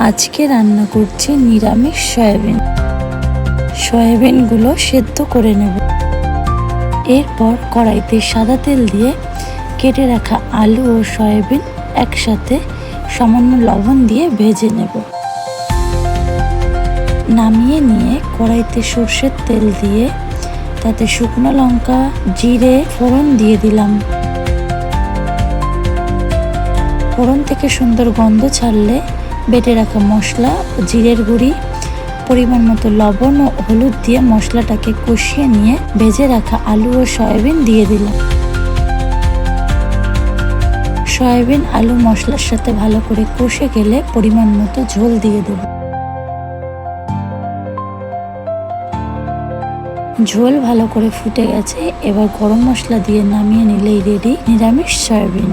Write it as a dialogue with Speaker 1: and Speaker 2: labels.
Speaker 1: আজকে রান্না করছি নিরামিষ সয়াবিন। সয়াবিনগুলো সেদ্ধ করে নেব। এরপর কড়াইতে সাদা তেল দিয়ে কেটে রাখা আলু ও সয়াবিন একসাথে সামান্য লবণ দিয়ে ভেজে নেব। নামিয়ে নিয়ে কড়াইতে সর্ষের তেল দিয়ে তাতে শুকনো লঙ্কা, জিরে ফোড়ন দিয়ে দিলাম। ফোড়ন থেকে সুন্দর গন্ধ ছাড়লে বেটে রাখা মশলা ও জিরের গুঁড়ি, পরিমাণ মতো লবণ ও হলুদ দিয়ে মশলাটাকে কষিয়ে নিয়ে ভেজে রাখা আলু ও সয়াবিন দিয়ে দিলাম। সয়াবিন আলু মশলার সাথে ভালো করে কষে গেলে পরিমাণ মতো ঝোল দিয়ে দেব। ঝোল ভালো করে ফুটে গেছে, এবার গরম মশলা দিয়ে নামিয়ে নিলেই রেডি নিরামিষ সয়াবিন।